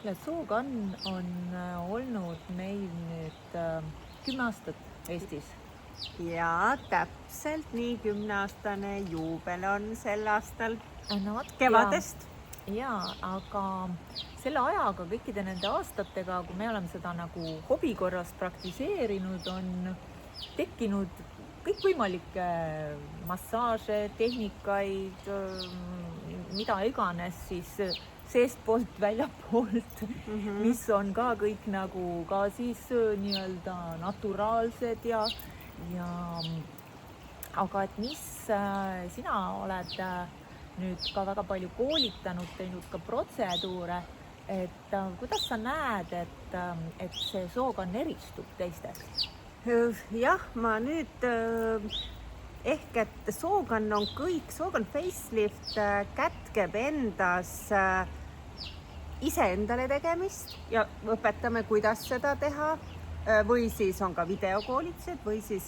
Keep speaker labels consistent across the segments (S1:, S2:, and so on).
S1: ja Sogan on olnud meil nüüd 10 aastat Eestis.
S2: Ja täpselt nii 10-aastane juubel on sel aastal
S1: No vot,
S2: kevadest.
S1: Jaa, aga selle ajaga, kõikide nende aastatega, kui me oleme seda nagu hobi korras praktiseerinud, on tekkinud kõikvõimalikke massaaže, tehnikaid, mida iganes siis seestpoolt, väljapoolt, mis on ka kõik nagu ka siis nii-öelda naturaalsed ja aga et mis sina oled nüüd ka väga palju koolitanud, teinud ka protseduure, et kuidas sa näed, et see Sogan eristub teistest?
S2: Jah, ma nüüd ehk et Sogan on kõik, Sogan Facelift kätkeb endas iseendale tegemist ja õpetame, kuidas seda teha. Või siis on ka videokoolitused või siis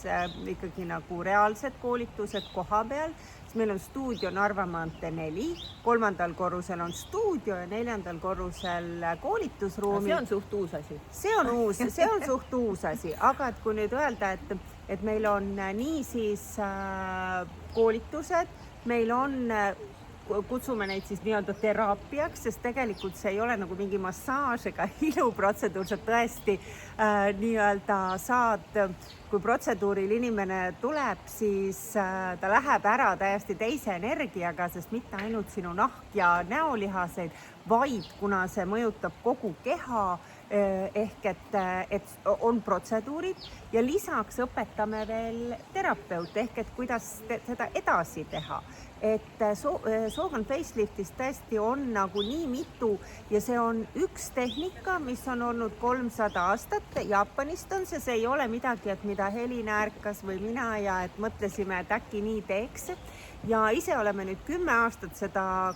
S2: ikkagi nagu reaalsed koolitused koha peal. Meil on stuudio Narva maantee 4, 3. korrusel on stuudio ja 4. korrusel koolitusruumi.
S1: See on suht uus asi.
S2: See on suht uus asi, aga et kui nüüd öelda, et meil on niisiis koolitused, meil on kutsume neid siis nii-öelda teraapiaks, sest tegelikult see ei ole nagu mingi massaaž ega iluprotseduur, sa tõesti nii-öelda saad, kui protseduuril inimene tuleb, siis ta läheb ära täiesti teise energiaga, sest mitte ainult sinu nahk ja näolihaseid, vaid kuna see mõjutab kogu keha, ehk et on protseduurid ja lisaks õpetame veel terapeut ehk et kuidas seda edasi teha. Et Sogan Faceliftis tõesti on nagu nii mitu ja see on üks tehnika, mis on olnud 300 aastat. Jaapanist on see ei ole midagi, et mida Helina ärkas või mina ja et mõtlesime, et äkki nii teeks. Ja ise oleme nüüd 10 aastat seda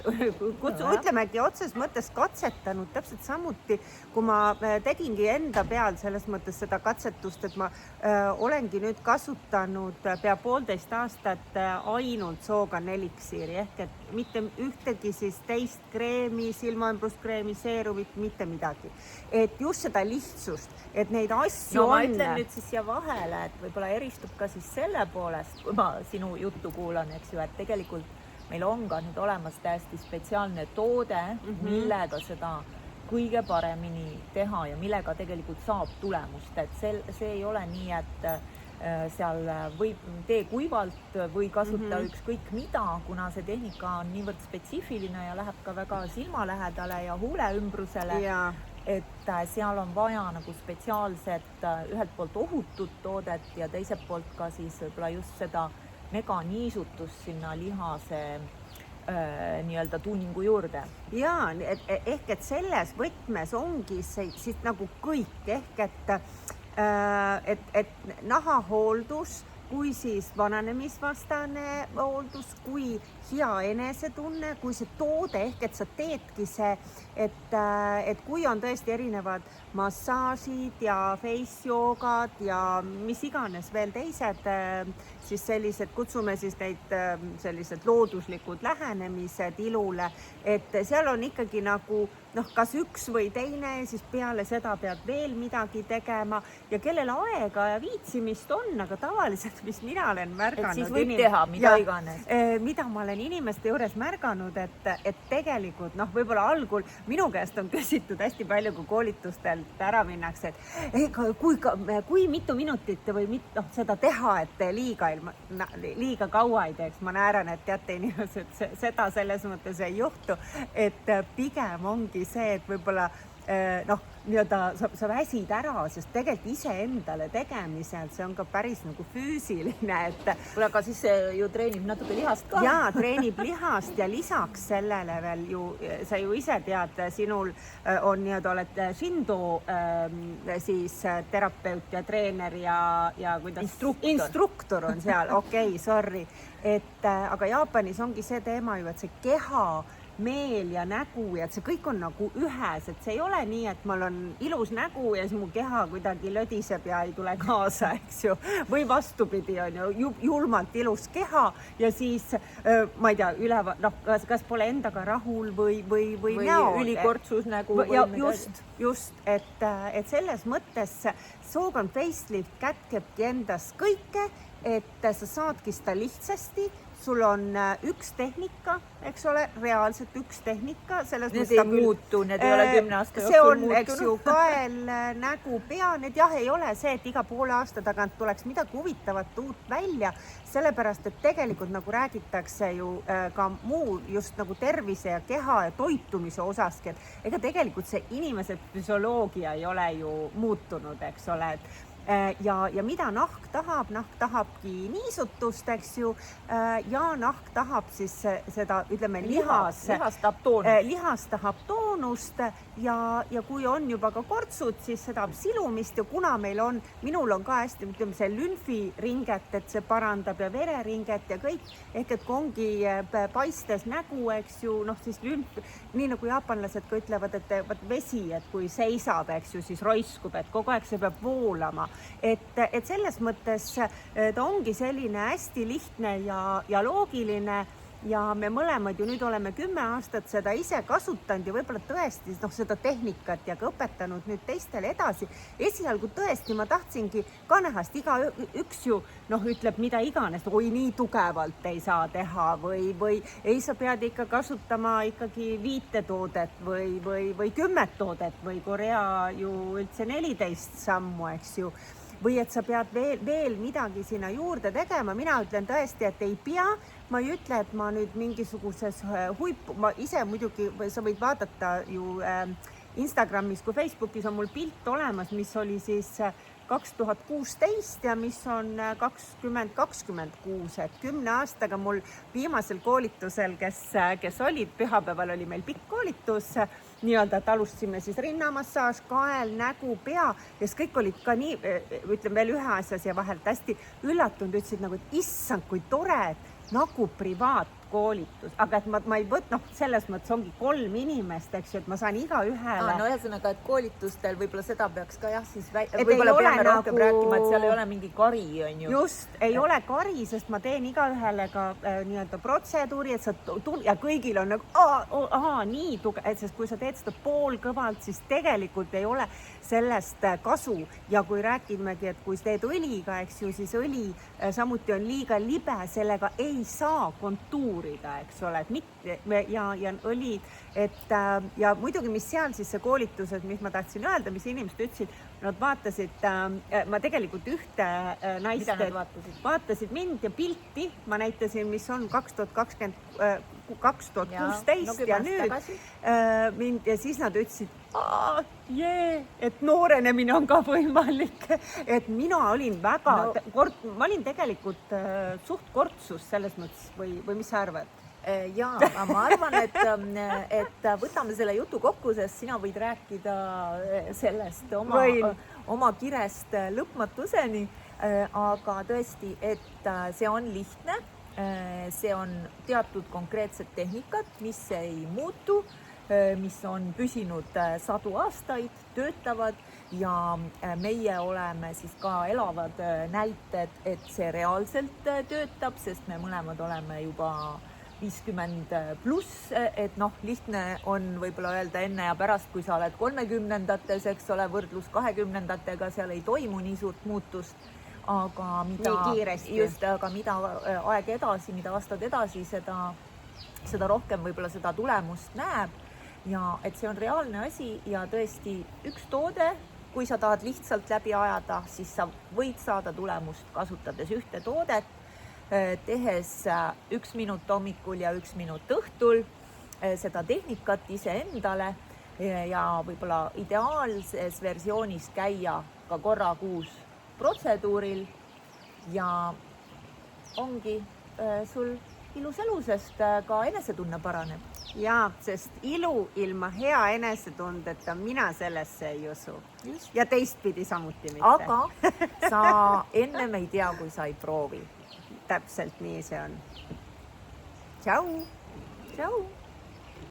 S2: ütlemegi otses mõttes katsetanud täpselt samuti, kui ma tegingi enda peal selles mõttes seda katsetust, et ma olengi nüüd kasutanud pea 1,5 aastat ainult Sogan eliksiiri ehk et mitte ühtegi siis teist kreemi, silmaümbruskreemi, seerumit, mitte midagi. Et just seda lihtsust, et neid asju
S1: ma ütlen nüüd siis siia vahele, et võib-olla eristub ka siis selle poolest, kui ma sinu juttu kuulan, eks ju, et tegelikult meil on ka nüüd olemas täiesti spetsiaalne toode, millega seda kõige paremini teha ja millega tegelikult saab tulemust. Et see ei ole nii, et seal võib tee kuivalt või kasuta ükskõik mida, kuna see tehnika on niivõrd spetsiifiline ja läheb ka väga silmalähedale ja huuleümbrusele, et seal on vaja nagu spetsiaalset ühelt poolt ohutut toodet ja teiselt poolt ka siis võib-olla just seda meganiisutust sinna lihase nii-öelda tuuningu juurde.
S2: Jaa, ehk et selles võtmes ongi siis nagu kõik, ehk et nahahooldus, kui siis vananemisvastane hooldus, kui hea enesetunne, kui see toode, ehk et sa teedki see, et kui on tõesti erinevad massaažid ja face yoogad ja mis iganes veel teised, siis sellised, kutsume siis neid sellised looduslikud lähenemised ilule, et seal on ikkagi nagu kas üks või teine, siis peale seda pead veel midagi tegema ja kellel aega ja viitsimist on, aga tavaliselt, mis mina olen märganud.
S1: Et siis võib teha mida iganes.
S2: Mida ma olen inimeste juures märganud, et tegelikult võib-olla algul minu käest on küsitud hästi palju, kui koolitustelt ära minnakse, et kui mitu minutit või seda teha, et liiga kaua ei teeks. Ma nääran, et teate inimesed, seda selles mõttes ei juhtu, et pigem ongi see, et võib-olla nii-öelda sa väsid ära, sest tegelikult iseendale tegemisel see on ka päris nagu füüsiline, et
S1: aga siis see ju treenib natuke lihast ka.
S2: Jaa, treenib lihast ja lisaks sellele veel ju, sa ju ise tead, sinul on nii-öelda, oled Shindo siis terapeut ja treener ja kuidas instruktor on seal, okei, sorry. Aga Jaapanis ongi see teema ju, et see keha meel ja nägu ja et see kõik on nagu ühes, et see ei ole nii, et mul on ilus nägu ja siis mu keha kuidagi lödiseb ja ei tule kaasa, eks ju. Või vastupidi, on ju julmalt ilus keha ja siis ma ei tea, noh, kas pole endaga rahul või näo.
S1: Ülikortsus nägu.
S2: Ja just, et selles mõttes Sogan Facelift kätkebki endas kõike, et sa saadki seda lihtsasti, sul on üks tehnika, eks ole, reaalselt üks tehnika.
S1: Need ei muutu, need ei ole 10 aasta
S2: see
S1: jooksul
S2: on,
S1: muutunud.
S2: eks ju, kael, nägu, pea, need jah, ei ole see, et iga poole aasta tagant tuleks midagi huvitavat uut välja, sellepärast, et tegelikult nagu räägitakse ju ka muu just nagu tervise ja keha ja toitumise osaski, et ega tegelikult see inimese füsioloogia ei ole ju muutunud, eks ole, ja mida nahk tahabki niisutust, eks ju, ja nahk tahab siis seda, ütleme, lihas tahab toonust ja kui on juba ka kortsud, siis seda silumist ja kuna minul on ka hästi, ütleme, see lümfiringet, et see parandab ja vereringet ja kõik, ehk et kui ongi paistes nägu, eks ju, noh siis lümf, nii nagu jaapanlased ka ütlevad, et vesi, et kui seisab, eks ju, siis roiskub, et kogu aeg see peab voolama. Et selles mõttes ta ongi selline hästi lihtne ja loogiline ja me mõlemad ju nüüd oleme 10 aastat seda ise kasutanud ja võib-olla tõesti seda tehnikat ja ka õpetanud nüüd teistele edasi. Esialgu tõesti ma tahtsingi ka näha, sest igaüks ju ütleb mida iganes, oi nii tugevalt ei saa teha või ei, sa pead ikka kasutama ikkagi 5 toodet või 10 toodet või Korea ju üldse 14 sammu, eks ju. Või et sa pead veel midagi sinna juurde tegema. Mina ütlen tõesti, et ei pea. Ma ei ütle, et ma nüüd mingisuguses ma ise muidugi, sa võid vaadata ju Instagramis kui Facebookis on mul pilt olemas, mis oli siis 2016 ja mis on 2026, et 10 aastaga mul viimasel koolitusel, kes olid, pühapäeval oli meil pikk koolitus, nii-öelda, et alustasime siis rinnamassaaž, kael, nägu, pea ja siis kõik olid ka nii, ütlen veel ühe asja siia vahelt, hästi üllatunud, ütlesid nagu, et issand, kui tore, nagu privaatkoolitus, aga et ma ei selles mõttes ongi 3 inimest, eks ju, et ma saan iga ühele.
S1: No ühesõnaga, et koolitustel võib-olla seda peaks ka jah, siis võib-olla peame rohkem rääkima, et seal ei ole mingi kari, on ju.
S2: Just, ei ole kari, sest ma teen iga ühele ka nii-öelda protseduuri, et sa ja kõigil on nagu nii tugev, sest kui sa teed seda poolkõvalt, siis tegelikult ei ole sellest kasu ja kui rääkimegi, et kui teed õliga, eks ju, siis õli samuti on liiga libe, sellega ei saa kontuurida, eks ole, et mitte ja õli, et ja muidugi, mis seal siis see koolitused, mis ma tahtsin öelda, mis inimesed ütlesid, nad vaatasid, ma tegelikult ühte naist vaatasid mind ja pilti, ma näitasin, mis on 2016 ja nüüd mind ja siis nad ütlesid, et noorenemine on ka võimalik, et mina olin ma olin tegelikult suht kortsus selles mõttes või mis sa arvad?
S1: Jaa, ma arvan, et võtame selle jutu kokku, sest sina võid rääkida sellest oma kirest lõpmatuseni, aga tõesti, et see on lihtne, see on teatud konkreetsed tehnikad, mis ei muutu, mis on püsinud 100 aastaid, töötavad ja meie oleme siis ka elavad näited, et see reaalselt töötab, sest me mõlemad oleme juba 50 pluss, et lihtne on võib-olla öelda enne ja pärast, kui sa oled 30-ndates, eks ole, võrdlus 20-ndatega, seal ei toimu nii suurt muutust, aga mida aeg edasi, mida aastad edasi, seda rohkem võib-olla seda tulemust näeb ja et see on reaalne asi ja tõesti üks toode, kui sa tahad lihtsalt läbi ajada, siis sa võid saada tulemust kasutades ühte toodet, tehes 1 minut hommikul ja 1 minut õhtul seda tehnikat iseendale ja võib-olla ideaalses versioonis käia ka korra kuus protseduuril ja ongi sul ilus elu, sest ka enesetunne paraneb.
S2: Jaa, sest ilu ilma hea enesetundeta mina sellesse ei usu. Ja teistpidi samuti mitte.
S1: Aga sa ennem ei tea, kui sa ei proovi.
S2: Täpselt nii see on. Tšau!
S1: Tšau!